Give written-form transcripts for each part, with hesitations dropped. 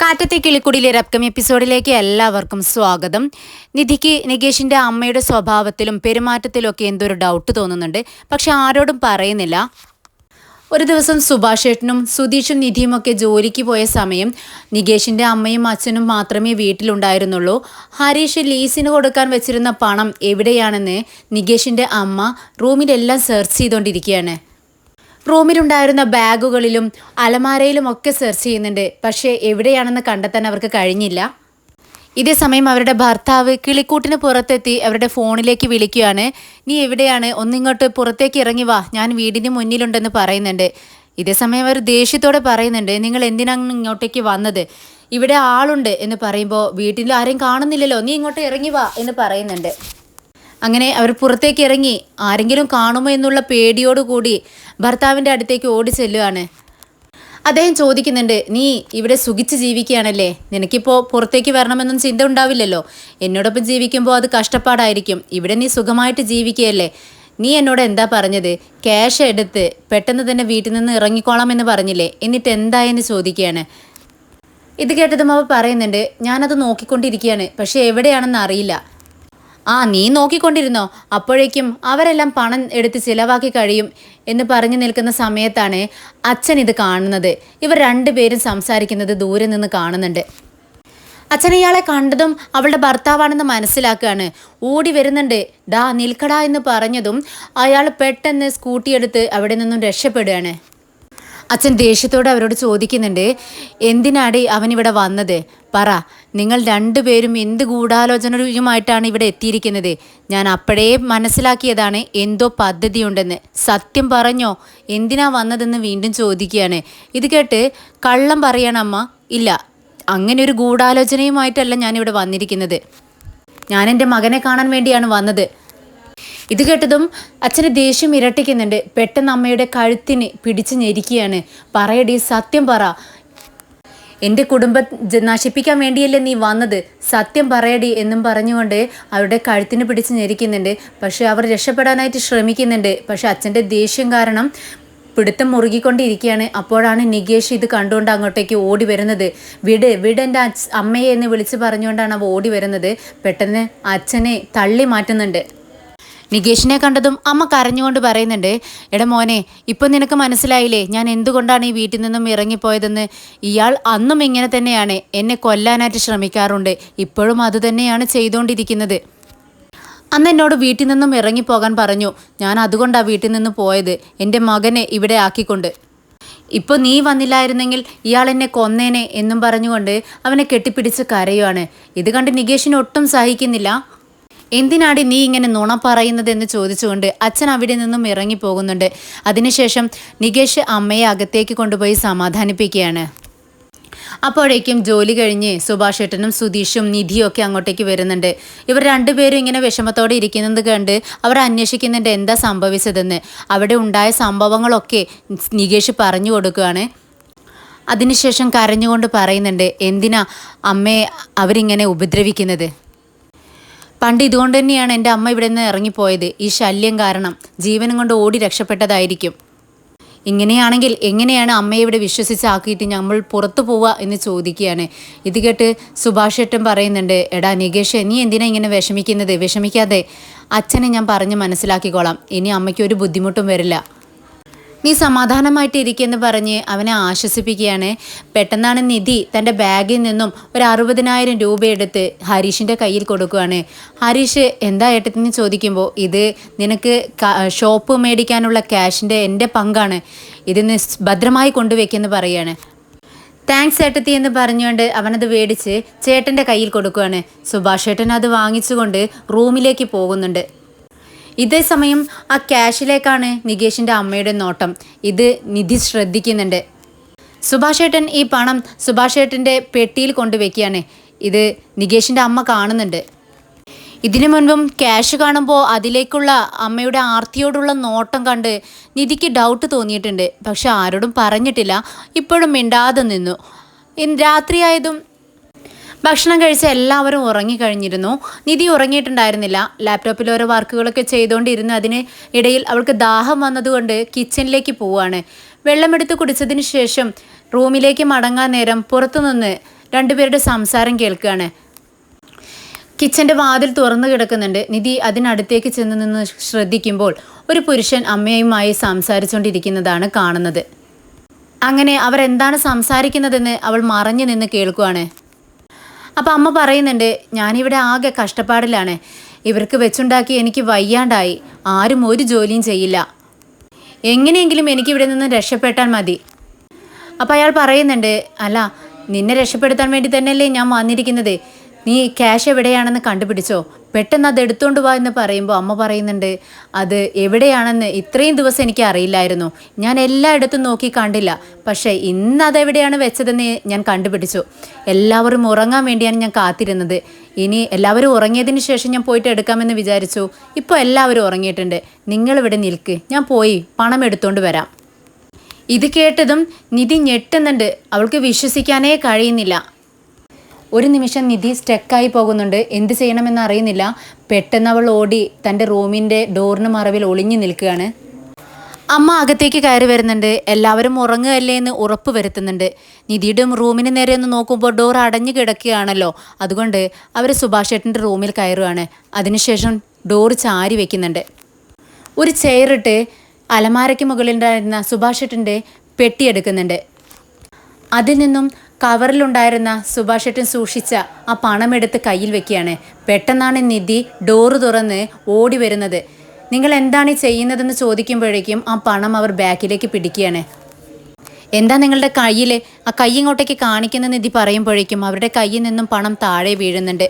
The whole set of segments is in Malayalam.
കാറ്റത്തെ കിളിക്കുടിയിലെ അപ്കമിങ് എപ്പിസോഡിലേക്ക് എല്ലാവർക്കും സ്വാഗതം. നിധിക്ക് നികേഷിൻ്റെ അമ്മയുടെ സ്വഭാവത്തിലും പെരുമാറ്റത്തിലൊക്കെ എന്തൊരു ഡൗട്ട് തോന്നുന്നുണ്ട്. പക്ഷെ ആരോടും പറയുന്നില്ല. ഒരു ദിവസം സുഭാഷ് ഏട്ടനും സുധീഷും നിധിയുമൊക്കെ ജോലിക്ക് പോയ സമയം നികേഷിൻ്റെ അമ്മയും അച്ഛനും മാത്രമേ വീട്ടിലുണ്ടായിരുന്നുള്ളൂ. ഹരീഷ് ലീസിന് കൊടുക്കാൻ വെച്ചിരുന്ന പണം എവിടെയാണെന്ന് നികേഷിൻ്റെ അമ്മ റൂമിലെല്ലാം സെർച്ച് ചെയ്തുകൊണ്ടിരിക്കുകയാണ്. റൂമിലുണ്ടായിരുന്ന ബാഗുകളിലും അലമാരയിലും ഒക്കെ സെർച്ച് ചെയ്യുന്നുണ്ട്. പക്ഷേ എവിടെയാണെന്ന് കണ്ടെത്താൻ അവർക്ക് കഴിഞ്ഞില്ല. ഇതേ സമയം അവരുടെ ഭർത്താവ് കിളിക്കൂട്ടിന് പുറത്തെത്തി അവരുടെ ഫോണിലേക്ക് വിളിക്കുകയാണ്. നീ എവിടെയാണ്? ഒന്നിങ്ങോട്ട് പുറത്തേക്ക് ഇറങ്ങി വാ, ഞാൻ വീടിന് മുന്നിലുണ്ടെന്ന് പറയുന്നുണ്ട്. ഇതേ സമയം അവർ ദേഷ്യത്തോടെ പറയുന്നുണ്ട്, നിങ്ങൾ എന്തിനാണ് ഇങ്ങോട്ടേക്ക് വന്നത്? ഇവിടെ ആളുണ്ട് എന്ന് പറയുമ്പോൾ വീട്ടിൽ ആരെയും കാണുന്നില്ലല്ലോ, നീ ഇങ്ങോട്ട് ഇറങ്ങി വാ എന്ന് പറയുന്നുണ്ട്. അങ്ങനെ അവർ പുറത്തേക്ക് ഇറങ്ങി ആരെങ്കിലും കാണുമോ എന്നുള്ള പേടിയോടുകൂടി ഭർത്താവിൻ്റെ അടുത്തേക്ക് ഓടി ചെല്ലുകയാണ്. അദ്ദേഹം ചോദിക്കുന്നുണ്ട്, നീ ഇവിടെ സുഖിച്ച് ജീവിക്കുകയാണല്ലേ, നിനക്കിപ്പോൾ പുറത്തേക്ക് വരണമെന്നും ചിന്ത ഉണ്ടാവില്ലല്ലോ. എന്നോടൊപ്പം ജീവിക്കുമ്പോൾ അത് കഷ്ടപ്പാടായിരിക്കും. ഇവിടെ നീ സുഖമായിട്ട് ജീവിക്കുകയല്ലേ. നീ എന്നോട് എന്താ പറഞ്ഞത്? ക്യാഷ് എടുത്ത് പെട്ടെന്ന് തന്നെ വീട്ടിൽ നിന്ന് ഇറങ്ങിക്കോളാം എന്ന് പറഞ്ഞില്ലേ, എന്നിട്ട് എന്തായെന്ന് ചോദിക്കുകയാണ്. ഇത് കേട്ടതും അവ പറയുന്നുണ്ട്, ഞാനത് നോക്കിക്കൊണ്ടിരിക്കുകയാണ്, പക്ഷേ എവിടെയാണെന്ന് അറിയില്ല. നീ നോക്കിക്കൊണ്ടിരുന്നോ, അപ്പോഴേക്കും അവരെല്ലാം പണം എടുത്ത് ചിലവാക്കി കഴിയും എന്ന് പറഞ്ഞു നിൽക്കുന്ന സമയത്താണ് അച്ഛൻ ഇത് കാണുന്നത്. ഇവർ രണ്ടുപേരും സംസാരിക്കുന്നത് ദൂരെ നിന്ന് കാണുന്നുണ്ട്. അച്ഛൻ ഇയാളെ കണ്ടതും അവളുടെ ഭർത്താവാണെന്ന് മനസ്സിലാക്കുകയാണ്. ഓടി വരുന്നുണ്ട്. ഡാ നിൽക്കടാ എന്ന് പറഞ്ഞതും അയാൾ പെട്ടെന്ന് സ്കൂട്ടി എടുത്ത് അവിടെ നിന്നും രക്ഷപ്പെടുകയാണ്. അച്ഛൻ ദേഷ്യത്തോടെ അവരോട് ചോദിക്കുന്നുണ്ട്, എന്തിനാടി അവനിവിടെ വന്നത്? പറ, നിങ്ങൾ രണ്ടുപേരും എന്ത് ഗൂഢാലോചനയുമായിട്ടാണ് ഇവിടെ എത്തിയിരിക്കുന്നത്? ഞാൻ അപ്പോഴേ മനസ്സിലാക്കിയതാണ് എന്തോ പദ്ധതിയുണ്ടെന്ന്. സത്യം പറഞ്ഞോ, എന്തിനാ വന്നതെന്ന് വീണ്ടും ചോദിക്കുകയാണ്. ഇത് കേട്ട് കള്ളം പറയണമ്മ. ഇല്ല, അങ്ങനെ ഒരു ഗൂഢാലോചനയുമായിട്ടല്ല ഞാനിവിടെ വന്നിരിക്കുന്നത്. ഞാൻ എൻ്റെ മകനെ കാണാൻ വേണ്ടിയാണ് വന്നത്. ഇത് കേട്ടതും അച്ഛന് ദേഷ്യം ഇരട്ടിക്കുന്നുണ്ട്. പെട്ടെന്ന് അമ്മയുടെ കഴുത്തിന് പിടിച്ച് ഞെരിക്കുകയാണ്. പറയടി, സത്യം പറ, എൻ്റെ കുടുംബം നശിപ്പിക്കാൻ വേണ്ടിയല്ലേ നീ വന്നത്? സത്യം പറയടി എന്നും പറഞ്ഞുകൊണ്ട് അവരുടെ കഴുത്തിന് പിടിച്ച് ഞെരിക്കുന്നുണ്ട്. പക്ഷേ അവർ രക്ഷപ്പെടാനായിട്ട് ശ്രമിക്കുന്നുണ്ട്. പക്ഷേ അച്ഛൻ്റെ ദേഷ്യം കാരണം പിടുത്തം മുറുകിക്കൊണ്ടിരിക്കുകയാണ്. അപ്പോഴാണ് നികേഷ് ഇത് കണ്ടുകൊണ്ട് അങ്ങോട്ടേക്ക് ഓടി വരുന്നത്. വിട് എൻ്റെ അമ്മയെ എന്ന് വിളിച്ച് പറഞ്ഞുകൊണ്ടാണ് അവ ഓടി വരുന്നത്. പെട്ടെന്ന് അച്ഛനെ തള്ളി മാറ്റുന്നുണ്ട്. നികേഷിനെ കണ്ടതും അമ്മ കരഞ്ഞുകൊണ്ട് പറയുന്നുണ്ട്, എടാ മോനെ, ഇപ്പം നിനക്ക് മനസ്സിലായില്ലേ ഞാൻ എന്തുകൊണ്ടാണ് ഈ വീട്ടിൽ നിന്നും ഇറങ്ങിപ്പോയതെന്ന്? ഇയാൾ അന്നും ഇങ്ങനെ തന്നെയാണ്, എന്നെ കൊല്ലാനായിട്ട് ശ്രമിക്കാറുണ്ട്. ഇപ്പോഴും അതുതന്നെയാണ് ചെയ്തുകൊണ്ടിരിക്കുന്നത്. അന്ന് എന്നോട് വീട്ടിൽ നിന്നും ഇറങ്ങിപ്പോകാൻ പറഞ്ഞു. ഞാൻ അതുകൊണ്ടാണ് വീട്ടിൽ നിന്ന് പോയത്, എൻ്റെ മകനെ ഇവിടെ ആക്കിക്കൊണ്ട്. ഇപ്പോൾ നീ വന്നില്ലായിരുന്നെങ്കിൽ ഇയാൾ എന്നെ കൊന്നേനെ എന്നും പറഞ്ഞുകൊണ്ട് അവനെ കെട്ടിപ്പിടിച്ച് കരയുവാണ്. ഇത് കണ്ട് നികേഷിന് ഒട്ടും സഹിക്കുന്നില്ല. എന്തിനാടി നീ ഇങ്ങനെ നുണ പറയുന്നതെന്ന് ചോദിച്ചുകൊണ്ട് അച്ഛൻ അവിടെ നിന്നും ഇറങ്ങിപ്പോകുന്നുണ്ട്. അതിനുശേഷം നികേഷ് അമ്മയെ അകത്തേക്ക് കൊണ്ടുപോയി സമാധാനിപ്പിക്കുകയാണ്. അപ്പോഴേക്കും ജോലി കഴിഞ്ഞ് സുഭാഷ് ഏട്ടനും സുധീഷും നിധിയും ഒക്കെ അങ്ങോട്ടേക്ക് വരുന്നുണ്ട്. ഇവർ രണ്ടുപേരും ഇങ്ങനെ വിഷമത്തോടെ ഇരിക്കുന്നത് കണ്ട് അവർ അന്വേഷിക്കുന്നുണ്ട് എന്താ സംഭവിച്ചതെന്ന്. അവിടെ ഉണ്ടായ സംഭവങ്ങളൊക്കെ നികേഷ് പറഞ്ഞു കൊടുക്കുകയാണ്. അതിനുശേഷം കരഞ്ഞുകൊണ്ട് പറയുന്നുണ്ട്, എന്തിനാ അമ്മയെ അവരിങ്ങനെ ഉപദ്രവിക്കുന്നത്? പണ്ട് ഇതുകൊണ്ട് തന്നെയാണ് എൻ്റെ അമ്മ ഇവിടെ നിന്ന് ഇറങ്ങിപ്പോയത്. ഈ ശല്യം കാരണം ജീവനും കൊണ്ട് ഓടി രക്ഷപ്പെട്ടതായിരിക്കും. ഇങ്ങനെയാണെങ്കിൽ എങ്ങനെയാണ് അമ്മയെ ഇവിടെ വിശ്വസിച്ചാക്കിയിട്ട് നമ്മൾ പുറത്തു പോവുക എന്ന് ചോദിക്കുകയാണ്. ഇത് കേട്ട് സുഭാഷ് ഏട്ടൻ പറയുന്നുണ്ട്, എടാ നികേഷ്, നീ എന്തിനാ ഇങ്ങനെ വിഷമിക്കുന്നത്? വിഷമിക്കാതെ, അച്ഛനെ ഞാൻ പറഞ്ഞ് മനസ്സിലാക്കിക്കോളാം. ഇനി അമ്മയ്ക്ക് ഒരു ബുദ്ധിമുട്ടും വരില്ല. നീ സമാധാനമായിട്ട് ഇരിക്കുമെന്ന് പറഞ്ഞ് അവനെ ആശ്വസിപ്പിക്കുകയാണ്. പെട്ടെന്നാണ് നിധി തൻ്റെ ബാഗിൽ നിന്നും ഒരു 60,000 രൂപ എടുത്ത് ഹരീഷിൻ്റെ കയ്യിൽ കൊടുക്കുകയാണ്. ഹരീഷ് എന്താ ഏട്ടത്തിന് ചോദിക്കുമ്പോൾ, ഇത് നിനക്ക് ഷോപ്പ് മേടിക്കാനുള്ള ക്യാഷിൻ്റെ എൻ്റെ പങ്കാണ്, ഇതിന് ഭദ്രമായി കൊണ്ടുവയ്ക്കുമെന്ന് പറയുകയാണ്. താങ്ക്സ് ഏട്ടത്തി എന്ന് പറഞ്ഞുകൊണ്ട് അവനത് മേടിച്ച് ചേട്ടൻ്റെ കയ്യിൽ കൊടുക്കുകയാണ്. സുഭാഷ് ഏട്ടൻ അത് വാങ്ങിച്ചുകൊണ്ട് റൂമിലേക്ക് പോകുന്നുണ്ട്. ഇതേ സമയം ആ ക്യാഷിലേക്കാണ് നികേഷിൻ്റെ അമ്മയുടെ നോട്ടം. ഇത് നിധി ശ്രദ്ധിക്കുന്നുണ്ട്. സുഭാഷ് ഏട്ടൻ ഈ പണം സുഭാഷ് ഏട്ടൻ്റെ പെട്ടിയിൽ കൊണ്ടുവയ്ക്കുകയാണ്. ഇത് നികേഷിൻ്റെ അമ്മ കാണുന്നുണ്ട്. ഇതിനു മുൻപും ക്യാഷ് കാണുമ്പോൾ അതിലേക്കുള്ള അമ്മയുടെ ആർത്തിയോടുള്ള നോട്ടം കണ്ട് നിധിക്ക് ഡൗട്ട് തോന്നിയിട്ടുണ്ട്. പക്ഷെ ആരോടും പറഞ്ഞിട്ടില്ല. ഇപ്പോഴും മിണ്ടാതെ നിന്നു. രാത്രിയായതും ഭക്ഷണം കഴിച്ച് എല്ലാവരും ഉറങ്ങിക്കഴിഞ്ഞിരുന്നു. നിധി ഉറങ്ങിയിട്ടുണ്ടായിരുന്നില്ല. ലാപ്ടോപ്പിൽ ഓരോ വർക്കുകളൊക്കെ ചെയ്തുകൊണ്ടിരുന്നു. അതിന് ഇടയിൽ അവൾക്ക് ദാഹം വന്നതുകൊണ്ട് കിച്ചണിലേക്ക് പോവുകയാണ്. വെള്ളമെടുത്ത് കുടിച്ചതിന് ശേഷം റൂമിലേക്ക് മടങ്ങാൻ നേരം പുറത്തുനിന്ന് രണ്ടുപേരുടെ സംസാരം കേൾക്കുകയാണ്. കിച്ചൻ്റെ വാതിൽ തുറന്നു കിടക്കുന്നുണ്ട്. നിധി അതിനടുത്തേക്ക് ചെന്ന് നിന്ന് ശ്രദ്ധിക്കുമ്പോൾ ഒരു പുരുഷൻ അമ്മയുമായി സംസാരിച്ചുകൊണ്ടിരിക്കുന്നതാണ് കാണുന്നത്. അങ്ങനെ അവരെന്താണ് സംസാരിക്കുന്നതെന്ന് അവൾ മറഞ്ഞു നിന്ന് കേൾക്കുകയാണ്. അപ്പം അമ്മ പറയുന്നുണ്ട്, ഞാനിവിടെ ആകെ കഷ്ടപ്പാടിലാണ്. ഇവർക്ക് വെച്ചുണ്ടാക്കി എനിക്ക് വയ്യാണ്ടായി. ആരും ഒരു ജോലിയും ചെയ്യില്ല. എങ്ങനെയെങ്കിലും എനിക്കിവിടെ നിന്ന് രക്ഷപ്പെട്ടാൽ മതി. അപ്പം അയാൾ പറയുന്നുണ്ട്, അല്ല നിന്നെ രക്ഷപ്പെടുത്താൻ വേണ്ടി തന്നെയല്ലേ ഞാൻ വന്നിരിക്കുന്നത്. നീ ക്യാഷ് എവിടെയാണെന്ന് കണ്ടുപിടിച്ചോ, പെട്ടെന്ന് അത് എടുത്തുകൊണ്ട് വാ എന്ന് പറയുമ്പോൾ അമ്മ പറയുന്നുണ്ട്, അത് എവിടെയാണെന്ന് ഇത്രയും ദിവസം എനിക്ക് അറിയില്ലായിരുന്നു. ഞാൻ എല്ലായിടത്തും നോക്കി കണ്ടില്ല. പക്ഷേ ഇന്ന് അതെവിടെയാണ് വെച്ചതെന്ന് ഞാൻ കണ്ടുപിടിച്ചു. എല്ലാവരും ഉറങ്ങാൻ വേണ്ടിയാണ് ഞാൻ കാത്തിരുന്നത്. ഇനി എല്ലാവരും ഉറങ്ങിയതിന് ശേഷം ഞാൻ പോയിട്ട് എടുക്കാമെന്ന് വിചാരിച്ചു. ഇപ്പോൾ എല്ലാവരും ഉറങ്ങിയിട്ടുണ്ട്. നിങ്ങളിവിടെ നിൽക്ക്, ഞാൻ പോയി പണം എടുത്തുകൊണ്ട് വരാം. ഇത് കേട്ടതും നിധി ഞെട്ടുന്നുണ്ട്. അവൾക്ക് വിശ്വസിക്കാനേ കഴിയുന്നില്ല. ഒരു നിമിഷം നിധി സ്റ്റക്കായി പോകുന്നുണ്ട്. എന്ത് ചെയ്യണമെന്ന് അറിയുന്നില്ല. പെട്ടെന്ന് അവൾ ഓടി തൻ്റെ റൂമിൻ്റെ ഡോറിന് മറവിൽ ഒളിഞ്ഞു നിൽക്കുകയാണ്. അമ്മ അകത്തേക്ക് കയറി വരുന്നുണ്ട്. എല്ലാവരും ഉറങ്ങുകയല്ലേ എന്ന് ഉറപ്പ് വരുത്തുന്നുണ്ട്. നിധിയുടെ റൂമിന് നേരെ ഒന്ന് നോക്കുമ്പോൾ ഡോർ അടഞ്ഞു കിടക്കുകയാണല്ലോ. അതുകൊണ്ട് അവർ സുഭാഷ് ചേട്ടൻ്റെ റൂമിൽ കയറുകയാണ്. അതിനുശേഷം ഡോർ ചാരി വെക്കുന്നുണ്ട്. ഒരു ചെയറിട്ട് അലമാരയ്ക്ക് മുകളിലുണ്ടായിരുന്ന സുഭാഷ് ചേട്ടൻ്റെ പെട്ടിയെടുക്കുന്നുണ്ട്. അതിൽ നിന്നും കവറിലുണ്ടായിരുന്ന സുഭാഷ് ചേട്ടൻ സൂക്ഷിച്ച ആ പണമെടുത്ത് കയ്യിൽ വെക്കുകയാണ്. പെട്ടെന്നാണ് നിധി ഡോറ് തുറന്ന് ഓടി വരുന്നത്. നിങ്ങൾ എന്താണ് ഈ ചെയ്യുന്നതെന്ന് ചോദിക്കുമ്പോഴേക്കും ആ പണം അവർ ബാക്കിലേക്ക് പിടിക്കുകയാണ്. എന്താ നിങ്ങളുടെ കയ്യിൽ? ആ കൈ ഇങ്ങോട്ടേക്ക് കാണിക്കുന്ന നിധി പറയുമ്പോഴേക്കും അവരുടെ കയ്യിൽ നിന്നും പണം താഴെ വീഴുന്നുണ്ട്.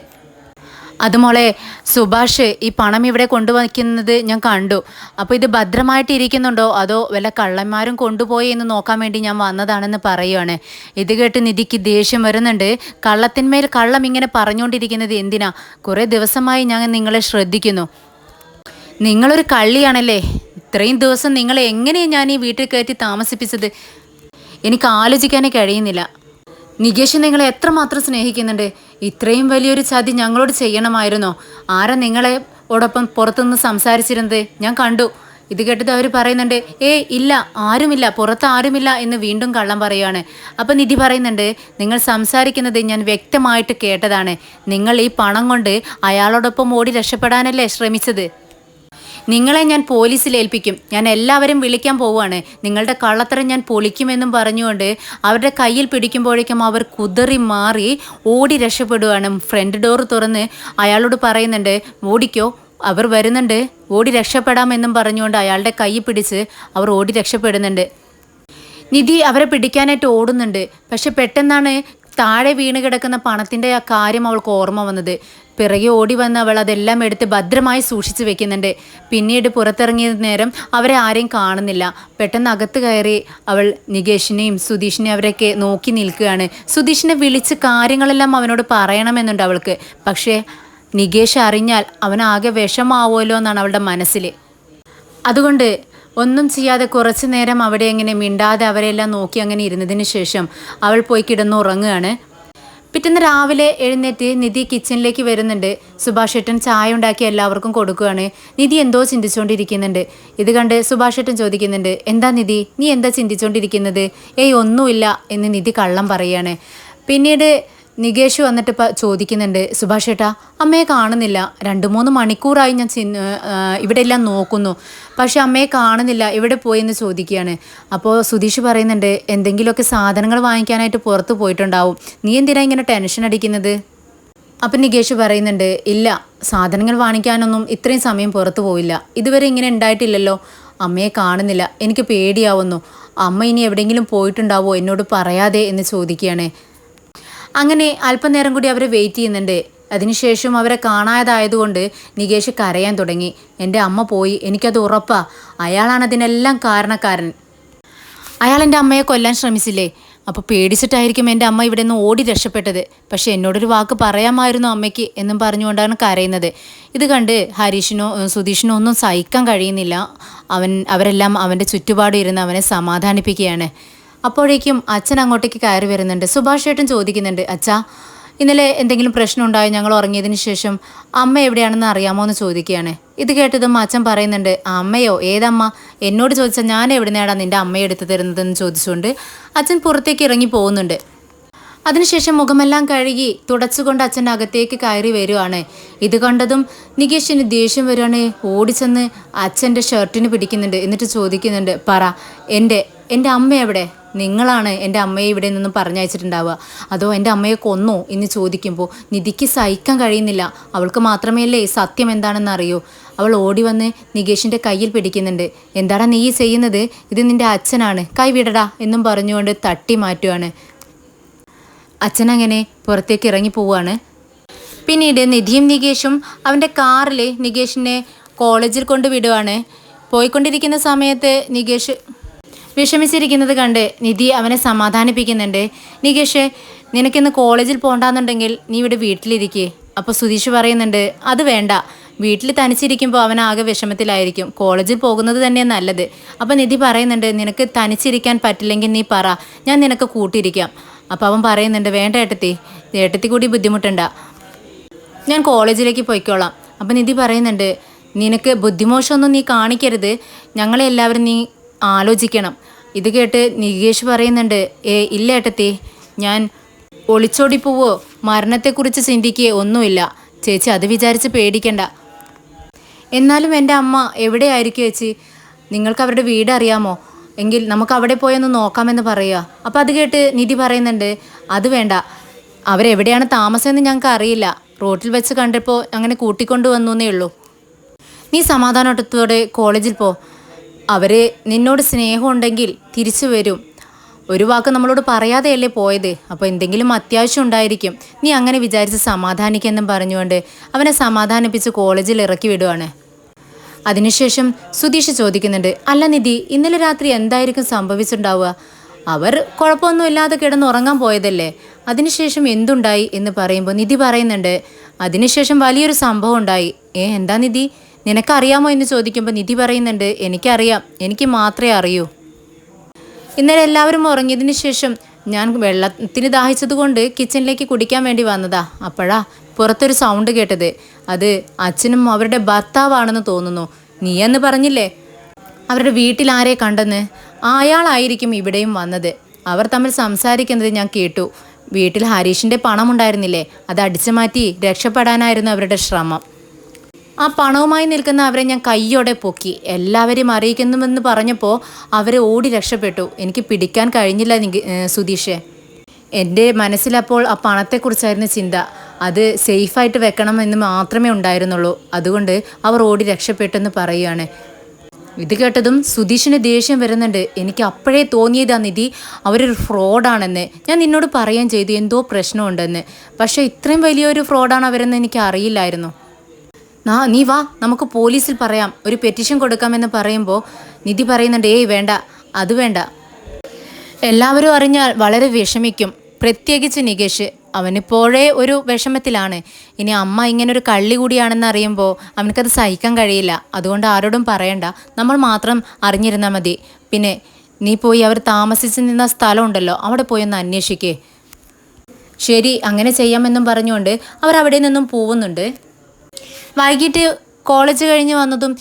അതുമോളെ, സുഭാഷ് ഈ പണം ഇവിടെ കൊണ്ടുവയ്ക്കുന്നത് ഞാൻ കണ്ടു. അപ്പോൾ ഇത് ഭദ്രമായിട്ട് ഇരിക്കുന്നുണ്ടോ അതോ വല്ല കള്ളന്മാരും കൊണ്ടുപോയി എന്ന് നോക്കാൻ വേണ്ടി ഞാൻ വന്നതാണെന്ന് പറയുവാണ്. ഇത് കേട്ട് നിധിക്ക് ദേഷ്യം വരുന്നുണ്ട്. കള്ളത്തിന്മേൽ കള്ളം ഇങ്ങനെ പറഞ്ഞുകൊണ്ടിരിക്കുന്നത് എന്തിനാ? കുറേ ദിവസമായി ഞാൻ നിങ്ങളെ ശ്രദ്ധിക്കുന്നു. നിങ്ങളൊരു കള്ളിയാണല്ലേ. ഇത്രയും ദിവസം നിങ്ങളെ എങ്ങനെയാണ് ഞാൻ ഈ വീട്ടിൽ കയറ്റി താമസിപ്പിച്ചത്? എനിക്ക് ആലോചിക്കാനേ കഴിയുന്നില്ല. നികേഷ് നിങ്ങളെ എത്രമാത്രം സ്നേഹിക്കുന്നുണ്ട്. ഇത്രയും വലിയൊരു ചതി ഞങ്ങളോട് ചെയ്യണമായിരുന്നോ? ആരാ നിങ്ങളോടൊപ്പം പുറത്തുനിന്ന് സംസാരിച്ചിരുന്നത്? ഞാൻ കണ്ടു. ഇത് കേട്ടത് അവർ പറയുന്നുണ്ട്, ഇല്ല, ആരുമില്ല, പുറത്ത് ആരുമില്ല എന്ന് വീണ്ടും കള്ളം പറയുകയാണ്. അപ്പം നിധി പറയുന്നുണ്ട്, നിങ്ങൾ സംസാരിക്കുന്നത് ഞാൻ വ്യക്തമായിട്ട് കേട്ടതാണ്. നിങ്ങൾ ഈ പണം കൊണ്ട് അയാളോടൊപ്പം ഓടി രക്ഷപ്പെടാനല്ലേ ശ്രമിച്ചത്? നിങ്ങളെ ഞാൻ പോലീസിൽ ഏൽപ്പിക്കും. ഞാൻ എല്ലാവരും വിളിക്കാൻ പോവുകയാണ്. നിങ്ങളുടെ കള്ളത്തരം ഞാൻ പൊളിക്കുമെന്നും പറഞ്ഞുകൊണ്ട് അവരുടെ കയ്യിൽ പിടിക്കുമ്പോഴേക്കും അവർ കുതറി മാറി ഓടി രക്ഷപ്പെടുകയാണ്. ഫ്രണ്ട് ഡോർ തുറന്ന് അയാളോട് പറയുന്നുണ്ട്, ഓടിക്കോ, അവർ വരുന്നുണ്ട്, ഓടി രക്ഷപ്പെടാമെന്നും പറഞ്ഞുകൊണ്ട് അയാളുടെ കൈ പിടിച്ച് അവർ ഓടി രക്ഷപ്പെടുന്നുണ്ട്. നിധി അവരെ പിടിക്കാനായിട്ട് ഓടുന്നുണ്ട്. പക്ഷെ പെട്ടെന്നാണ് താഴെ വീണ് കിടക്കുന്ന പണത്തിൻ്റെ ആ കാര്യം അവൾക്ക് ഓർമ്മ വന്നത്. പിറകെ ഓടി വന്ന് അവൾ അതെല്ലാം എടുത്ത് ഭദ്രമായി സൂക്ഷിച്ച് വെക്കുന്നുണ്ട്. പിന്നീട് പുറത്തിറങ്ങിയ നേരം അവരെ ആരെയും കാണുന്നില്ല. പെട്ടെന്ന് അകത്ത് കയറി അവൾ നികേഷിനെയും സുധീഷിനെയും അവരൊക്കെ നോക്കി നിൽക്കുകയാണ്. സുധീഷിനെ വിളിച്ച് കാര്യങ്ങളെല്ലാം അവനോട് പറയണമെന്നുണ്ട് അവൾക്ക്. പക്ഷേ നികേഷ് അറിഞ്ഞാൽ അവനാകെ വിഷമാവുമല്ലോ എന്നാണ് അവളുടെ മനസ്സിൽ. അതുകൊണ്ട് ഒന്നും ചെയ്യാതെ കുറച്ചു നേരം അവിടെ അങ്ങനെ മിണ്ടാതെ അവരെല്ലാം നോക്കി അങ്ങനെ ഇരുന്നതിന് ശേഷം അവൾ പോയി കിടന്നുറങ്ങുകയാണ്. പിറ്റേന്ന് രാവിലെ എഴുന്നേറ്റ് നിധി കിച്ചണിലേക്ക് വരുന്നുണ്ട്. സുഭാഷ് ഏട്ടൻ ചായ ഉണ്ടാക്കി എല്ലാവർക്കും കൊടുക്കുകയാണ്. നിധി എന്തോ ചിന്തിച്ചുകൊണ്ടിരിക്കുന്നുണ്ട്. ഇത് കണ്ട് സുഭാഷ് ഏട്ടൻ ചോദിക്കുന്നുണ്ട്, എന്താ നിധി, നീ എന്താ ചിന്തിച്ചുകൊണ്ടിരിക്കുന്നത്? ഒന്നുമില്ല എന്ന് നിധി കള്ളം പറയുകയാണ്. പിന്നീട് നികേഷ് വന്നിട്ട് ചോദിക്കുന്നുണ്ട്, സുഭാഷ് ഏട്ടാ, അമ്മയെ കാണുന്നില്ല. 2-3 മണിക്കൂറായി ഞാൻ ഇവിടെ എല്ലാം നോക്കുന്നു, പക്ഷെ അമ്മയെ കാണുന്നില്ല, എവിടെ പോയെന്ന് ചോദിക്കുകയാണ്. അപ്പോൾ സുധീഷ് പറയുന്നുണ്ട്, എന്തെങ്കിലുമൊക്കെ സാധനങ്ങൾ വാങ്ങിക്കാനായിട്ട് പുറത്ത് പോയിട്ടുണ്ടാവും, നീ എന്തിനാ ഇങ്ങനെ ടെൻഷൻ അടിക്കുന്നത്? അപ്പം നികേഷ് പറയുന്നുണ്ട്, ഇല്ല, സാധനങ്ങൾ വാങ്ങിക്കാനൊന്നും ഇത്രയും സമയം പുറത്ത് പോയില്ല, ഇതുവരെ ഇങ്ങനെ ഉണ്ടായിട്ടില്ലല്ലോ. അമ്മയെ കാണുന്നില്ല, എനിക്ക് പേടിയാവുന്നു. അമ്മ ഇനി എവിടെയെങ്കിലും പോയിട്ടുണ്ടാവോ എന്നോട് പറയാതെ എന്ന് ചോദിക്കുകയാണ്. അങ്ങനെ അല്പനേരം കൂടി അവർ വെയിറ്റ് ചെയ്യുന്നുണ്ട്. അതിനുശേഷം അവരെ കാണാതായതുകൊണ്ട് നികേഷ് കരയാൻ തുടങ്ങി. എൻ്റെ അമ്മ പോയി, എനിക്കത് ഉറപ്പാ. അയാളാണ് അതിനെല്ലാം കാരണക്കാരൻ. അയാൾ എൻ്റെ അമ്മയെ കൊല്ലാൻ ശ്രമിച്ചില്ലേ? അപ്പോൾ പേടിച്ചിട്ടായിരിക്കും എൻ്റെ അമ്മ ഇവിടെ നിന്ന് ഓടി രക്ഷപ്പെട്ടത്. പക്ഷെ എന്നോടൊരു വാക്ക് പറയാമായിരുന്നു അമ്മയ്ക്ക് എന്നും പറഞ്ഞുകൊണ്ടാണ് കരയുന്നത്. ഇത് കണ്ട് ഹരീഷിനോ സുധീഷിനോ ഒന്നും സഹിക്കാൻ കഴിയുന്നില്ല. അവരെല്ലാം അവൻ്റെ ചുറ്റുപാടും ഇരുന്ന് അവനെ സമാധാനിപ്പിക്കുകയാണ്. അപ്പോഴേക്കും അച്ഛൻ അങ്ങോട്ടേക്ക് കയറി വരുന്നുണ്ട്. സുഭാഷ് ഏട്ടൻ ചോദിക്കുന്നുണ്ട്, അച്ഛാ, ഇന്നലെ എന്തെങ്കിലും പ്രശ്നം ഉണ്ടായോ ഞങ്ങൾ ഉറങ്ങിയതിന് ശേഷം? അമ്മ എവിടെയാണെന്ന് അറിയാമോ എന്ന് ചോദിക്കുകയാണ്. ഇത് കേട്ടതും അച്ഛൻ പറയുന്നുണ്ട്, അമ്മയോ, ഏതമ്മ? എന്നോട് ചോദിച്ചാൽ ഞാൻ എവിടെ നേടാ നിൻ്റെ അമ്മയെ എടുത്തു തരുന്നതെന്ന് ചോദിച്ചുകൊണ്ട് അച്ഛൻ പുറത്തേക്ക് ഇറങ്ങി പോകുന്നുണ്ട്. അതിനുശേഷം മുഖമെല്ലാം കഴുകി തുടച്ചുകൊണ്ട് അച്ഛൻ അകത്തേക്ക് കയറി വരുവാണ്. ഇത് കണ്ടതും നികേഷിന് ദേഷ്യം വരുവാണ്. ഓടിച്ചെന്ന് അച്ഛൻ്റെ ഷർട്ടിന് പിടിക്കുന്നുണ്ട്. എന്നിട്ട് ചോദിക്കുന്നുണ്ട്, പറ എൻ്റെ അമ്മ എവിടെ? നിങ്ങളാണ് എൻ്റെ അമ്മയെ ഇവിടെ നിന്നും പറഞ്ഞയച്ചിട്ടുണ്ടാവുക, അതോ എൻ്റെ അമ്മയെ കൊന്നോ എന്ന് ചോദിക്കുമ്പോൾ നിധിക്ക് സഹിക്കാൻ കഴിയുന്നില്ല. അവൾക്ക് മാത്രമല്ലേ സത്യം എന്താണെന്ന് അറിയൂ. അവൾ ഓടി വന്ന് നികേഷിൻ്റെ കയ്യിൽ പിടിക്കുന്നുണ്ട്. എന്താടാ നീ ചെയ്യുന്നത്? ഇത് നിൻ്റെ അച്ഛനാണ്, കൈ വിടടാ എന്നും പറഞ്ഞുകൊണ്ട് തട്ടി മാറ്റുവാണ്. അച്ഛനങ്ങനെ പുറത്തേക്ക് ഇറങ്ങി പോവുകയാണ്. പിന്നീട് നിധിയും നികേഷും അവൻ്റെ കാറിൽ നികേഷിനെ കോളേജിൽ കൊണ്ടുവിടുവാണ്. പോയിക്കൊണ്ടിരിക്കുന്ന സമയത്ത് നികേഷ് വിഷമിച്ചിരിക്കുന്നത് കണ്ട് നിധി അവനെ സമാധാനിപ്പിക്കുന്നുണ്ട്. നികേഷ്, നിനക്കിന്ന് കോളേജിൽ പോകണ്ടെന്നുണ്ടെങ്കിൽ നീ ഇവിടെ വീട്ടിലിരിക്കേ. അപ്പോൾ സുധീഷ് പറയുന്നുണ്ട്, അത് വേണ്ട, വീട്ടിൽ തനിച്ചിരിക്കുമ്പോൾ അവൻ ആകെ വിഷമത്തിലായിരിക്കും, കോളേജിൽ പോകുന്നത് തന്നെയാണ് നല്ലത്. അപ്പോൾ നിധി പറയുന്നുണ്ട്, നിനക്ക് തനിച്ചിരിക്കാൻ പറ്റില്ലെങ്കിൽ നീ പറ, ഞാൻ നിനക്ക് കൂട്ടിയിരിക്കാം. അപ്പോൾ അവൻ പറയുന്നുണ്ട്, വേണ്ട ഏട്ടത്തി കൂടി ബുദ്ധിമുട്ടണ്ട, ഞാൻ കോളേജിലേക്ക് പോയിക്കോളാം. അപ്പോൾ നിധി പറയുന്നുണ്ട്, നിനക്ക് ബുദ്ധിമോശമൊന്നും നീ കാണിക്കരുത്, ഞങ്ങളെല്ലാവരും നീ ആലോചിക്കണം. ഇത് കേട്ട് നികേഷ് പറയുന്നുണ്ട്, ഇല്ല ഏട്ടത്തി, ഞാൻ ഒളിച്ചോടി പോവോ മരണത്തെക്കുറിച്ച് ചിന്തിക്കുകയോ ഒന്നുമില്ല ചേച്ചി, അത് വിചാരിച്ച് പേടിക്കണ്ട. എന്നാലും എൻ്റെ അമ്മ എവിടെയായിരിക്കും ചേച്ചി? നിങ്ങൾക്ക് അവരുടെ വീട് അറിയാമോ? എങ്കിൽ നമുക്ക് അവിടെ പോയൊന്ന് നോക്കാമെന്ന് പറയുക. അപ്പോൾ അത് കേട്ട് നിധി പറയുന്നുണ്ട്, അത് വേണ്ട, അവരെവിടെയാണ് താമസമെന്ന് ഞങ്ങൾക്ക് അറിയില്ല, റോട്ടിൽ വെച്ച് കണ്ടപ്പോൾ അങ്ങനെ കൂട്ടിക്കൊണ്ടു വന്നേ ഉള്ളൂ. നീ സമാധാനത്തോടെ കോളേജിൽ പോ, അവർ നിന്നോട് സ്നേഹമുണ്ടെങ്കിൽ തിരിച്ചു വരും. ഒരു വാക്ക് നമ്മളോട് പറയാതെയല്ലേ പോയത്, അപ്പോൾ എന്തെങ്കിലും അത്യാവശ്യം ഉണ്ടായിരിക്കും, നീ അങ്ങനെ വിചാരിച്ച് സമാധാനിക്കെന്നും പറഞ്ഞുകൊണ്ട് അവനെ സമാധാനിപ്പിച്ച് കോളേജിൽ ഇറക്കി വിടുവാണ്. അതിനുശേഷം സുധീഷ് ചോദിക്കുന്നുണ്ട്, അല്ല നിധി, ഇന്നലെ രാത്രി എന്തായിരിക്കും സംഭവിച്ചിട്ടുണ്ടാവുക? അവർ കുഴപ്പമൊന്നുമില്ലാതെ കിടന്നുറങ്ങാൻ പോയതല്ലേ, അതിനുശേഷം എന്തുണ്ടായി എന്ന് പറയുമ്പോൾ നിധി പറയുന്നുണ്ട്, അതിനുശേഷം വലിയൊരു സംഭവം ഉണ്ടായി. എന്താ നിധി, നിനക്കറിയാമോ എന്ന് ചോദിക്കുമ്പോൾ നിധി പറയുന്നുണ്ട്, എനിക്കറിയാം, എനിക്ക് മാത്രമേ അറിയൂ. ഇന്നലെ എല്ലാവരും ഉറങ്ങിയതിന് ശേഷം ഞാൻ വെള്ളത്തിന് ദാഹിച്ചതുകൊണ്ട് കിച്ചണിലേക്ക് കുടിക്കാൻ വേണ്ടി വന്നതാ. അപ്പോഴാ പുറത്തൊരു സൗണ്ട് കേട്ടത്. അത് അച്ഛനും അവരുടെ ഭർത്താവാണെന്ന് തോന്നുന്നു. നീ എന്ന് പറഞ്ഞില്ലേ അവരുടെ വീട്ടിൽ ആരെ കണ്ടെന്ന്? അയാളായിരിക്കും ഇവിടെയും വന്നത്. അവർ തമ്മിൽ സംസാരിക്കുന്നത് ഞാൻ കേട്ടു. വീട്ടിൽ ഹരീഷിൻ്റെ പണം ഉണ്ടായിരുന്നില്ലേ, അത് അടിച്ചു മാറ്റി രക്ഷപ്പെടാനായിരുന്നു അവരുടെ ശ്രമം. ആ പണവുമായി നിൽക്കുന്ന അവരെ ഞാൻ കയ്യോടെ പൊക്കി എല്ലാവരെയും അറിയിക്കുന്നുവെന്ന് പറഞ്ഞപ്പോൾ അവർ ഓടി രക്ഷപ്പെട്ടു. എനിക്ക് പിടിക്കാൻ കഴിഞ്ഞില്ല സുധീഷേ. എൻ്റെ മനസ്സിലപ്പോൾ ആ പണത്തെക്കുറിച്ചായിരുന്നു ചിന്ത. അത് സേഫായിട്ട് വെക്കണമെന്ന് മാത്രമേ ഉണ്ടായിരുന്നുള്ളൂ. അതുകൊണ്ട് അവർ ഓടി രക്ഷപ്പെട്ടെന്ന് പറയുകയാണ്. ഇത് കേട്ടതും സുധീഷിന് ദേഷ്യം വരുന്നുണ്ട്. എനിക്ക് അപ്പോഴേ തോന്നിയതാ നിധി, അവരൊരു ഫ്രോഡാണെന്ന്. ഞാൻ നിന്നോട് പറയുകയും ചെയ്തു എന്തോ പ്രശ്നമുണ്ടെന്ന്. പക്ഷേ ഇത്രയും വലിയൊരു ഫ്രോഡാണ് അവരെന്ന് എനിക്ക് അറിയില്ലായിരുന്നു. നീ വാ, നമുക്ക് പോലീസിൽ പറയാം, ഒരു പെറ്റീഷൻ കൊടുക്കാമെന്ന് പറയുമ്പോൾ നിധി പറയുന്നുണ്ട്, വേണ്ട, അത് വേണ്ട, എല്ലാവരും അറിഞ്ഞാൽ വളരെ വിഷമിക്കും, പ്രത്യേകിച്ച് നികേഷ്. അവനിപ്പോഴേ ഒരു വിഷമത്തിലാണ്. ഇനി അമ്മ ഇങ്ങനൊരു കള്ളി കൂടിയാണെന്ന് അറിയുമ്പോൾ അവനക്കത് സഹിക്കാൻ കഴിയില്ല. അതുകൊണ്ട് ആരോടും പറയണ്ട, നമ്മൾ മാത്രം അറിഞ്ഞിരുന്നാൽ മതി. പിന്നെ നീ പോയി അവർ താമസിച്ച് നിന്ന സ്ഥലമുണ്ടല്ലോ, അവിടെ പോയി ഒന്ന് അന്വേഷിക്കേ. ശരി, അങ്ങനെ ചെയ്യാമെന്നും പറഞ്ഞുകൊണ്ട് അവർ അവിടെ നിന്നും പോകുന്നുണ്ട്. വൈകിട്ട് കോളേജ് കഴിഞ്ഞ് വന്നതും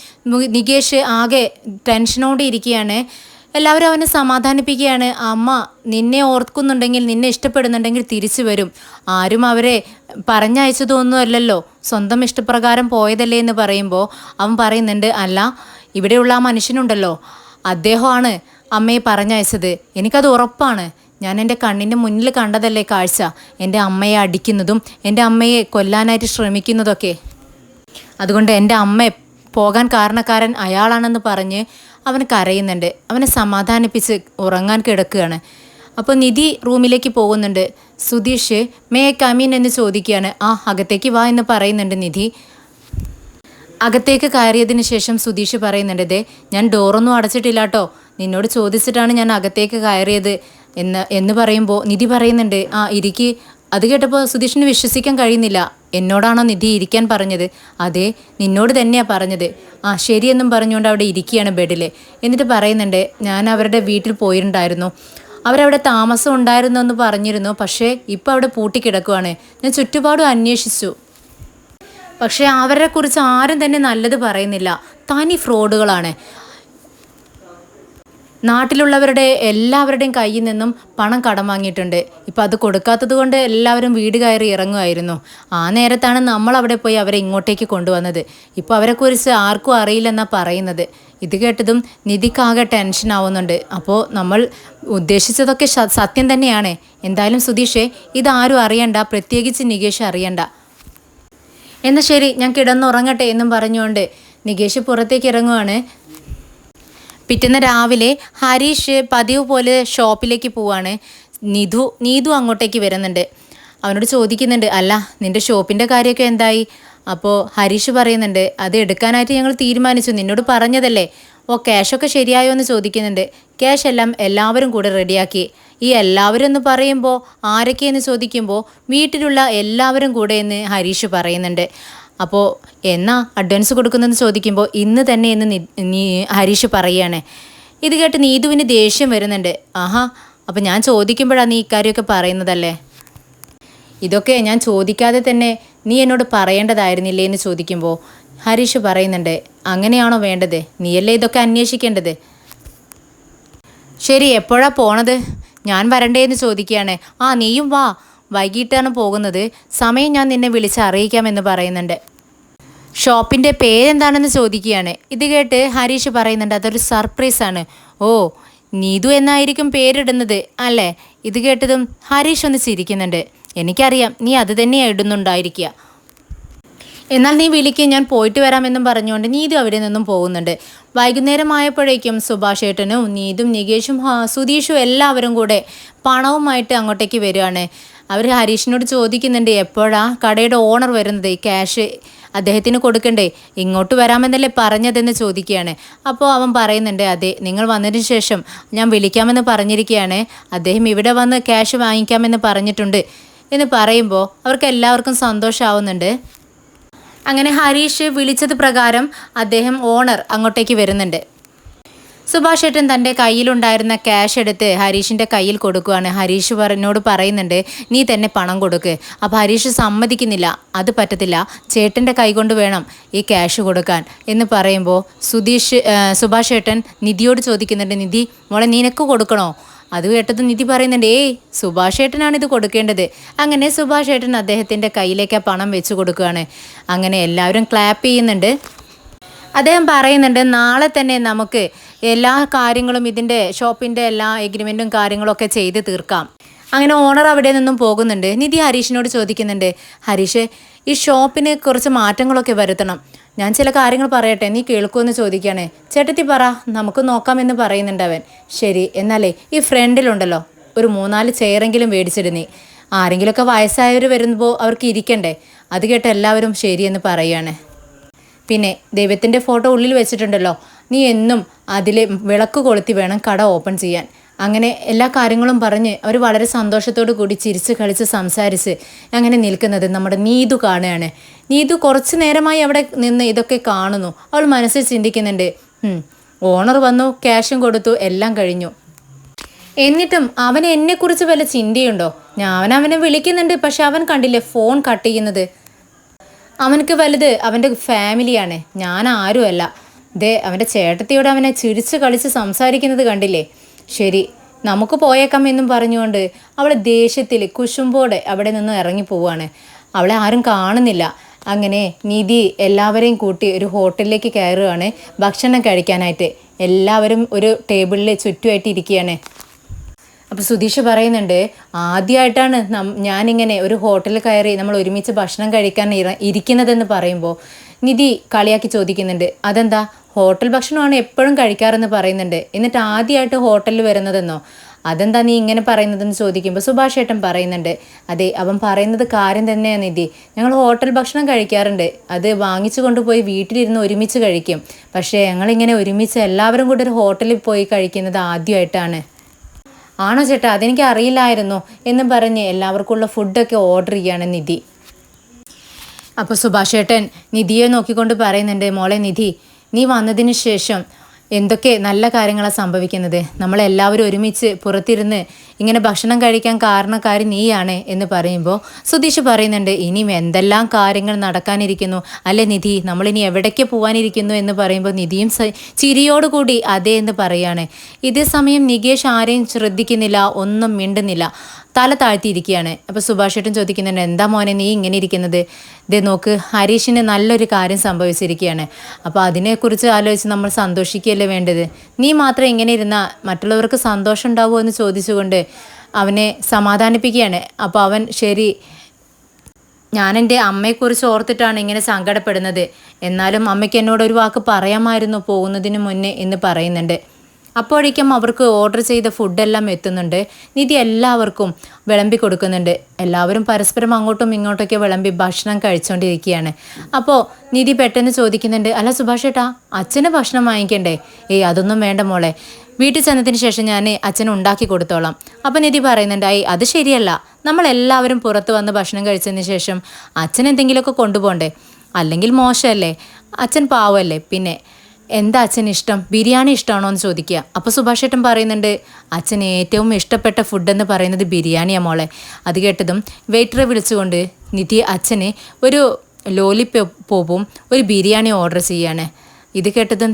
നികേഷ് ആകെ ടെൻഷനോടെ ഇരിക്കുകയാണ്. എല്ലാവരും അവനെ സമാധാനിപ്പിക്കുകയാണ്. അമ്മ നിന്നെ ഓർക്കുന്നുണ്ടെങ്കിൽ, നിന്നെ ഇഷ്ടപ്പെടുന്നുണ്ടെങ്കിൽ തിരിച്ചു വരും, ആരും അവരെ പറഞ്ഞയച്ചതൊന്നുമല്ലല്ലോ, സ്വന്തം ഇഷ്ടപ്രകാരം പോയതല്ലേ എന്ന് പറയുമ്പോൾ അവൻ പറയുന്നുണ്ട്, അല്ല, ഇവിടെയുള്ള ആ മനുഷ്യനുണ്ടല്ലോ, അദ്ദേഹമാണ് അമ്മയെ പറഞ്ഞയച്ചത്, എനിക്കത് ഉറപ്പാണ്. ഞാൻ എൻ്റെ കണ്ണിൻ്റെ മുന്നിൽ കണ്ടതല്ലേ കാഴ്ച, എൻ്റെ അമ്മയെ അടിക്കുന്നതും എൻ്റെ അമ്മയെ കൊല്ലാനായിട്ട് ശ്രമിക്കുന്നതൊക്കെ. അതുകൊണ്ട് എൻ്റെ അമ്മ പോകാൻ കാരണക്കാരൻ അയാളാണെന്ന് പറഞ്ഞ് അവൻ കരയുന്നുണ്ട്. അവനെ സമാധാനിപ്പിച്ച് ഉറങ്ങാൻ കിടക്കുകയാണ്. അപ്പോൾ നിധി റൂമിലേക്ക് പോകുന്നുണ്ട്. സുധീഷ് മേ കമീൻ എന്ന് ചോദിക്കുകയാണ്. അകത്തേക്ക് വാ എന്ന് പറയുന്നുണ്ട് നിധി. അകത്തേക്ക് കയറിയതിന് ശേഷം സുധീഷ് പറയുന്നുണ്ട്, ഞാൻ ഡോറൊന്നും അടച്ചിട്ടില്ല കേട്ടോ, നിന്നോട് ചോദിച്ചിട്ടാണ് ഞാൻ അകത്തേക്ക് കയറിയത് എന്ന് പറയുമ്പോൾ നിധി പറയുന്നുണ്ട്, ഇരിക്ക്. അത് കേട്ടപ്പോൾ സുധീഷിന് വിശ്വസിക്കാൻ കഴിയുന്നില്ല. എന്നോടാണോ നിധി ഇരിക്കാൻ പറഞ്ഞത്? അതെ, നിന്നോട് തന്നെയാണ് പറഞ്ഞത്. ശരിയെന്നും പറഞ്ഞുകൊണ്ട് അവിടെ ഇരിക്കുകയാണ് ബെഡിൽ. എന്നിട്ട് പറയുന്നുണ്ട്, ഞാൻ അവരുടെ വീട്ടിൽ പോയിട്ടുണ്ടായിരുന്നു, അവരവിടെ താമസം ഉണ്ടായിരുന്നു എന്ന് പറഞ്ഞിരുന്നു, പക്ഷേ ഇപ്പോൾ അവിടെ പൂട്ടിക്കിടക്കുവാണ്. ഞാൻ ചുറ്റുപാടും അന്വേഷിച്ചു, പക്ഷേ അവരെക്കുറിച്ച് ആരും തന്നെ നല്ലത് പറയുന്നില്ല, തനി ഫ്രോഡുകളാണ്. നാട്ടിലുള്ളവരുടെ എല്ലാവരുടെയും കയ്യിൽ നിന്നും പണം കടം വാങ്ങിയിട്ടുണ്ട്. ഇപ്പം അത് കൊടുക്കാത്തത് കൊണ്ട് എല്ലാവരും വീട് കയറി ഇറങ്ങുമായിരുന്നു. ആ നേരത്താണ് നമ്മൾ അവിടെ പോയി അവരെ ഇങ്ങോട്ടേക്ക് കൊണ്ടുവന്നത്. ഇപ്പോൾ അവരെക്കുറിച്ച് ആർക്കും അറിയില്ലെന്നാണ് പറയുന്നത്. ഇത് കേട്ടതും നിധിക്കാകെ ടെൻഷൻ ആവുന്നുണ്ട്. അപ്പോൾ നമ്മൾ ഉദ്ദേശിച്ചതൊക്കെ സത്യം തന്നെയാണ്. എന്തായാലും സുധീഷേ, ഇതാരും അറിയണ്ട, പ്രത്യേകിച്ച് നികേഷ് അറിയണ്ട. എന്നാൽ ശരി, ഞാൻ കിടന്നുറങ്ങട്ടെ എന്നും പറഞ്ഞുകൊണ്ട് നികേഷ് പുറത്തേക്ക് ഇറങ്ങുവാണ്. പിറ്റേന്ന് രാവിലെ ഹരീഷ് പതിവ് പോലെ ഷോപ്പിലേക്ക് പോവാണ്. നീതു അങ്ങോട്ടേക്ക് വരുന്നുണ്ട്. അവനോട് ചോദിക്കുന്നുണ്ട്, അല്ല നിൻ്റെ ഷോപ്പിൻ്റെ കാര്യമൊക്കെ എന്തായി? അപ്പോൾ ഹരീഷ് പറയുന്നുണ്ട്, അത് എടുക്കാനായിട്ട് ഞങ്ങൾ തീരുമാനിച്ചു, നിന്നോട് പറഞ്ഞതല്ലേ. ക്യാഷൊക്കെ ശരിയായോ എന്ന് ചോദിക്കുന്നുണ്ട്. ക്യാഷ് എല്ലാം എല്ലാവരും കൂടെ റെഡിയാക്കി. ഈ എല്ലാവരും എന്ന് പറയുമ്പോൾ ആരൊക്കെയെന്ന് ചോദിക്കുമ്പോൾ വീട്ടിലുള്ള എല്ലാവരും കൂടെ എന്ന് ഹരീഷ് പറയുന്നുണ്ട്. അപ്പോൾ എന്നാ അഡ്വാൻസ് കൊടുക്കുന്നതെന്ന് ചോദിക്കുമ്പോൾ ഇന്ന് തന്നെ എന്ന് ഹരീഷ് പറയുകയാണ്. ഇത് കേട്ട് നീതുവിന് ദേഷ്യം വരുന്നുണ്ട്. ആഹാ, അപ്പം ഞാൻ ചോദിക്കുമ്പോഴാണ് നീ ഇക്കാര്യമൊക്കെ പറയുന്നതല്ലേ? ഇതൊക്കെ ഞാൻ ചോദിക്കാതെ തന്നെ നീ എന്നോട് പറയേണ്ടതായിരുന്നില്ലേ എന്ന് ചോദിക്കുമ്പോൾ ഹരീഷ് പറയുന്നുണ്ട്, അങ്ങനെയാണോ വേണ്ടത്? നീയല്ലേ ഇതൊക്കെ അന്വേഷിക്കേണ്ടത്. ശരി, എപ്പോഴാണ് പോണത്? ഞാൻ വരണ്ടേ എന്ന് ചോദിക്കുകയാണ്. നീയും വാ, വൈകിട്ടാണ് പോകുന്നത്, സമയം ഞാൻ നിന്നെ വിളിച്ച് അറിയിക്കാമെന്ന് പറയുന്നുണ്ട്. ഷോപ്പിൻ്റെ പേരെന്താണെന്ന് ചോദിക്കുകയാണ്. ഇത് കേട്ട് ഹരീഷ് പറയുന്നുണ്ട്, അതൊരു സർപ്രൈസാണ്. നീതു എന്നായിരിക്കും പേരിടുന്നത് അല്ലേ? ഇത് കേട്ടതും ഹരീഷ് ഒന്ന് ചിരിക്കുന്നുണ്ട്. എനിക്കറിയാം നീ അത് തന്നെയാണ് ഇടുന്നുണ്ടായിരിക്കുക. എന്നാൽ നീ വിളിക്കുക, ഞാൻ പോയിട്ട് വരാമെന്നും പറഞ്ഞുകൊണ്ട് നീതു അവിടെ നിന്നും പോകുന്നുണ്ട്. വൈകുന്നേരമായപ്പോഴേക്കും സുഭാഷ് ഏട്ടനും നീതും നികേഷും സുധീഷും എല്ലാവരും കൂടെ പണവുമായിട്ട് അങ്ങോട്ടേക്ക് വരികയാണ്. അവർ ഹരീഷിനോട് ചോദിക്കുന്നുണ്ട്, എപ്പോഴാ കടയുടെ ഓണർ വരുന്നത്? ക്യാഷ് അദ്ദേഹത്തിന് കൊടുക്കണ്ടേ? ഇങ്ങോട്ട് വരാമെന്നല്ലേ പറഞ്ഞതെന്ന് ചോദിക്കുകയാണ്. അപ്പോൾ അവൻ പറയുന്നുണ്ട്, അതെ, നിങ്ങൾ വന്നതിന് ശേഷം ഞാൻ വിളിക്കാമെന്ന് പറഞ്ഞിരിക്കുകയാണ്. അദ്ദേഹം ഇവിടെ വന്ന് ക്യാഷ് വാങ്ങിക്കാമെന്ന് പറഞ്ഞിട്ടുണ്ട് എന്ന് പറയുമ്പോൾ അവർക്ക് എല്ലാവർക്കും സന്തോഷമാവുന്നുണ്ട്. അങ്ങനെ ഹരീഷ് വിളിച്ചത് പ്രകാരം അദ്ദേഹം ഓണർ അങ്ങോട്ടേക്ക് വരുന്നുണ്ട്. സുഭാഷ് ഏട്ടൻ തൻ്റെ കയ്യിലുണ്ടായിരുന്ന ക്യാഷ് എടുത്ത് ഹരീഷിൻ്റെ കയ്യിൽ കൊടുക്കുകയാണ്. ഹരീഷ് എന്നോട് പറയുന്നുണ്ട്, നീ തന്നെ പണം കൊടുക്ക്. അപ്പോൾ ഹരീഷ് സമ്മതിക്കുന്നില്ല, അത് പറ്റത്തില്ല, ചേട്ടൻ്റെ കൈകൊണ്ട് വേണം ഈ ക്യാഷ് കൊടുക്കാൻ എന്ന് പറയുമ്പോൾ സുഭാഷ് ഏട്ടൻ നിധിയോട് ചോദിക്കുന്നുണ്ട്, നിധി മോളെ നിനക്ക് കൊടുക്കണോ? അത് കേട്ടത് നിധി പറയുന്നുണ്ട്, സുഭാഷ് ഏട്ടനാണ് ഇത് കൊടുക്കേണ്ടത്. അങ്ങനെ സുഭാഷ് ഏട്ടൻ അദ്ദേഹത്തിൻ്റെ കയ്യിലേക്ക് പണം വെച്ച് കൊടുക്കുകയാണ്. അങ്ങനെ എല്ലാവരും ക്ലാപ്പ് ചെയ്യുന്നുണ്ട്. അദ്ദേഹം പറയുന്നുണ്ട്, നാളെ തന്നെ നമുക്ക് എല്ലാ കാര്യങ്ങളും ഇതിൻ്റെ ഷോപ്പിൻ്റെ എല്ലാ എഗ്രിമെൻറ്റും കാര്യങ്ങളൊക്കെ ചെയ്ത് തീർക്കാം. അങ്ങനെ ഓണർ അവിടെ നിന്നും പോകുന്നുണ്ട്. നിധി ഹരീഷിനോട് ചോദിക്കുന്നുണ്ട്, ഹരീഷ്, ഈ ഷോപ്പിന് കുറച്ച് മാറ്റങ്ങളൊക്കെ വരുത്തണം. ഞാൻ ചില കാര്യങ്ങൾ പറയട്ടെ, നീ കേൾക്കുമെന്ന് ചോദിക്കുകയാണ്. ചേട്ടത്തി പറ, നമുക്ക് നോക്കാമെന്ന് പറയുന്നുണ്ട് അവൻ. ശരി, എന്നാലേ ഈ ഫ്രണ്ടിലുണ്ടല്ലോ ഒരു 3-4 ചെയറെങ്കിലും മേടിച്ചിടുന്നേ. ആരെങ്കിലുമൊക്കെ വയസ്സായവർ വരുമ്പോൾ അവർക്ക് ഇരിക്കണ്ടേ. അത് കേട്ട് എല്ലാവരും ശരിയെന്ന് പറയുകയാണ്. പിന്നെ ദൈവത്തിൻ്റെ ഫോട്ടോ ഉള്ളിൽ വെച്ചിട്ടുണ്ടല്ലോ, നീ എന്നും അതിൽ വിളക്ക് കൊളുത്തി വേണം കട ഓപ്പൺ ചെയ്യാൻ. അങ്ങനെ എല്ലാ കാര്യങ്ങളും പറഞ്ഞ് അവർ വളരെ സന്തോഷത്തോടു കൂടി ചിരിച്ച് കളിച്ച് സംസാരിച്ച് അങ്ങനെ നിൽക്കുന്നത് നമ്മുടെ നീതു കാണുകയാണ്. നീതു കുറച്ച് നേരമായി അവിടെ നിന്ന് ഇതൊക്കെ കാണുന്നു. അവൾ മനസ്സിൽ ചിന്തിക്കുന്നുണ്ട്, ഓണർ വന്നു, ക്യാഷും കൊടുത്തു, എല്ലാം കഴിഞ്ഞു. എന്നിട്ടും അവന് എന്നെക്കുറിച്ച് വല്ല ചിന്തയുണ്ടോ? അവനെ വിളിക്കുന്നുണ്ട്, പക്ഷെ അവൻ കണ്ടില്ലേ ഫോൺ കട്ട് ചെയ്യുന്നത്. അവനക്ക് വലുത് അവൻ്റെ ഫാമിലിയാണ്, ഞാൻ ആരുമല്ല. അവൻ്റെ ചേട്ടത്തിയോട് അവനെ ചിരിച്ച് കളിച്ച് സംസാരിക്കുന്നത് കണ്ടില്ലേ. ശരി, നമുക്ക് പോയേക്കാം എന്നും പറഞ്ഞുകൊണ്ട് അവൾ ദേഷ്യത്തിൽ കുശുമ്പോടെ അവിടെ നിന്ന് ഇറങ്ങി പോവുകയാണ്. അവളെ ആരും കാണുന്നില്ല. അങ്ങനെ നിധി എല്ലാവരെയും കൂട്ടി ഒരു ഹോട്ടലിലേക്ക് കയറുകയാണ് ഭക്ഷണം കഴിക്കാനായിട്ട്. എല്ലാവരും ഒരു ടേബിളിൽ ചുറ്റുമായിട്ട് ഇരിക്കുകയാണ്. അപ്പോൾ സുധീഷ് പറയുന്നുണ്ട്, ആദ്യമായിട്ടാണ് ഞാനിങ്ങനെ ഒരു ഹോട്ടലിൽ കയറി നമ്മൾ ഒരുമിച്ച് ഭക്ഷണം കഴിക്കാൻ ഇരിക്കുന്നതെന്ന് പറയുമ്പോൾ നിധി കളിയാക്കി ചോദിക്കുന്നുണ്ട്, അതെന്താ ഹോട്ടൽ ഭക്ഷണമാണ് എപ്പോഴും കഴിക്കാറെന്ന് പറയുന്നുണ്ട്, എന്നിട്ട് ആദ്യമായിട്ട് ഹോട്ടലിൽ വരുന്നതെന്നോ? അതെന്താ നീ ഇങ്ങനെ പറയുന്നതെന്ന് ചോദിക്കുമ്പോൾ സുഭാഷ് ഏട്ടൻ പറയുന്നുണ്ട്, അതെ, അവൻ പറയുന്നത് കാര്യം തന്നെയാണ് നിധി, ഞങ്ങൾ ഹോട്ടൽ ഭക്ഷണം കഴിക്കാറുണ്ട്, അത് വാങ്ങിച്ചു കൊണ്ടുപോയി വീട്ടിലിരുന്ന് ഒരുമിച്ച് കഴിക്കും. പക്ഷേ ഞങ്ങളിങ്ങനെ ഒരുമിച്ച് എല്ലാവരും കൂടി ഒരു ഹോട്ടലിൽ പോയി കഴിക്കുന്നത് ആദ്യമായിട്ടാണ്. ആണോ ചേട്ടാ, അതെനിക്ക് അറിയില്ലായിരുന്നു എന്നും പറഞ്ഞ് എല്ലാവർക്കുള്ള ഫുഡൊക്കെ ഓർഡർ ചെയ്യാണ് നിധി. അപ്പോൾ സുഭാഷ് ഏട്ടൻ നിധിയെ നോക്കിക്കൊണ്ട് പറയുന്നുണ്ട്, മോളെ നിധി, നീ വന്നതിന് ശേഷം എന്തൊക്കെ നല്ല കാര്യങ്ങളാണ് സംഭവിക്കുന്നത്. നമ്മളെല്ലാവരും ഒരുമിച്ച് പുറത്തിരുന്ന് ഇങ്ങനെ ഭക്ഷണം കഴിക്കാൻ കാരണക്കാരി നീയാണ് എന്ന് പറയുമ്പോൾ സുധീഷ് പറയുന്നുണ്ട്, ഇനിയും എന്തെല്ലാം കാര്യങ്ങൾ നടക്കാനിരിക്കുന്നു അല്ലേ നിധി, നമ്മളിനി എവിടേക്ക് പോകാനിരിക്കുന്നു എന്ന് പറയുമ്പോൾ നിധിയും ചിരിയോടുകൂടി അതെ എന്ന് പറയാണ്. ഇതേ സമയം നികേഷ് ആരെയും ശ്രദ്ധിക്കുന്നില്ല, ഒന്നും മിണ്ടുന്നില്ല, തല താഴ്ത്തിയിരിക്കുകയാണ്. അപ്പോൾ സുഭാഷ് ഏട്ടൻ ചോദിക്കുന്നുണ്ട്, എന്താ മോനെ നീ ഇങ്ങനെ ഇരിക്കുന്നത്? ഇതേ നോക്ക്, ഹരീഷിന് നല്ലൊരു കാര്യം സംഭവിച്ചിരിക്കുകയാണ്. അപ്പോൾ അതിനെക്കുറിച്ച് ആലോചിച്ച് നമ്മൾ സന്തോഷിക്കുകയല്ലേ വേണ്ടത്. നീ മാത്രം ഇങ്ങനെ ഇരുന്നാൽ മറ്റുള്ളവർക്ക് സന്തോഷം ഉണ്ടാവുമോ എന്ന് ചോദിച്ചുകൊണ്ട് അവനെ സമാധാനിപ്പിക്കുകയാണ്. അപ്പോൾ അവൻ ശരി, ഞാൻ എൻ്റെ അമ്മയെക്കുറിച്ച് ഓർത്തിട്ടാണ് ഇങ്ങനെ സങ്കടപ്പെടുന്നത്, എന്നാലും അമ്മയ്ക്ക് എന്നോട് ഒരു വാക്ക് പറയാമായിരുന്നു പോകുന്നതിന് മുന്നേ എന്ന് പറയുന്നുണ്ട്. അപ്പോഴേക്കും അവർക്ക് ഓർഡർ ചെയ്ത ഫുഡെല്ലാം എത്തുന്നുണ്ട്. നിധി എല്ലാവർക്കും വിളമ്പി കൊടുക്കുന്നുണ്ട്. എല്ലാവരും പരസ്പരം അങ്ങോട്ടും ഇങ്ങോട്ടൊക്കെ വിളമ്പി ഭക്ഷണം കഴിച്ചുകൊണ്ടിരിക്കുകയാണ്. അപ്പോൾ നിധി പെട്ടെന്ന് ചോദിക്കുന്നുണ്ട്, അല്ല സുഭാഷ് ഏട്ടാ, അച്ഛന് ഭക്ഷണം വാങ്ങിക്കണ്ടേ? അതൊന്നും വേണ്ട മോളെ, വീട്ടിൽ ചെന്നതിന് ശേഷം ഞാൻ അച്ഛന് ഉണ്ടാക്കി കൊടുത്തോളാം. അപ്പോൾ നിധി പറയുന്നുണ്ട്, അത് ശരിയല്ല, നമ്മളെല്ലാവരും പുറത്ത് വന്ന് ഭക്ഷണം കഴിച്ചതിന് ശേഷം അച്ഛൻ എന്തെങ്കിലുമൊക്കെ കൊണ്ടുപോകണ്ടേ, അല്ലെങ്കിൽ മോശമല്ലേ, അച്ഛൻ പാവമല്ലേ. പിന്നെ എന്താ അച്ഛന് ഇഷ്ടം, ബിരിയാണി ഇഷ്ടമാണോ എന്ന് ചോദിക്കുക. അപ്പോൾ സുഭാഷ് ഏട്ടൻ പറയുന്നുണ്ട്, അച്ഛന് ഏറ്റവും ഇഷ്ടപ്പെട്ട ഫുഡെന്ന് പറയുന്നത് ബിരിയാണിയാണ് മോളെ. അത് കേട്ടതും വെയിറ്ററെ വിളിച്ചുകൊണ്ട് നിധി അച്ഛന് ഒരു ലോലിപോപ്പും ഒരു ബിരിയാണി ഓർഡർ ചെയ്യാണ്. ഇത് കേട്ടതും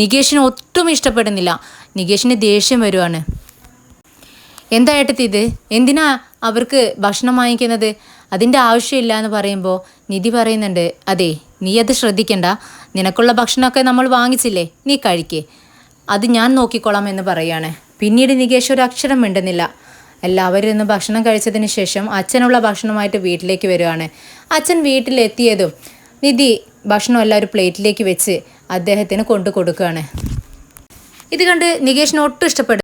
നികേഷിന് ഒട്ടും ഇഷ്ടപ്പെടുന്നില്ല. നികേഷിന് ദേഷ്യം വരുവാണ്. എന്താ ഏട്ടത്തി ഇത്, എന്തിനാ അവർക്ക് ഭക്ഷണം വാങ്ങിക്കുന്നത്, അതിൻ്റെ ആവശ്യമില്ല എന്ന് പറയുമ്പോൾ നിധി പറയുന്നുണ്ട്, അതെ നീ അത് ശ്രദ്ധിക്കണ്ട, നിനക്കുള്ള ഭക്ഷണമൊക്കെ നമ്മൾ വാങ്ങിച്ചില്ലേ, നീ കഴിക്കേ, അത് ഞാൻ നോക്കിക്കോളാം എന്ന് പറയാണ്. പിന്നീട് നികേഷ് ഒരു അക്ഷരം മിണ്ടുന്നില്ല. എല്ലാവരും ഇന്ന് ഭക്ഷണം കഴിച്ചതിന് ശേഷം അച്ഛനുള്ള ഭക്ഷണമായിട്ട് വീട്ടിലേക്ക് വരുവാണ്. അച്ഛൻ വീട്ടിലെത്തിയതും നിധി ഭക്ഷണം എല്ലാം ഒരു പ്ലേറ്റിലേക്ക് വെച്ച് അദ്ദേഹത്തിന് കൊണ്ടു കൊടുക്കുകയാണ്. ഇത് കണ്ട് നികേഷിന് ഒട്ടും ഇഷ്ടപ്പെടും.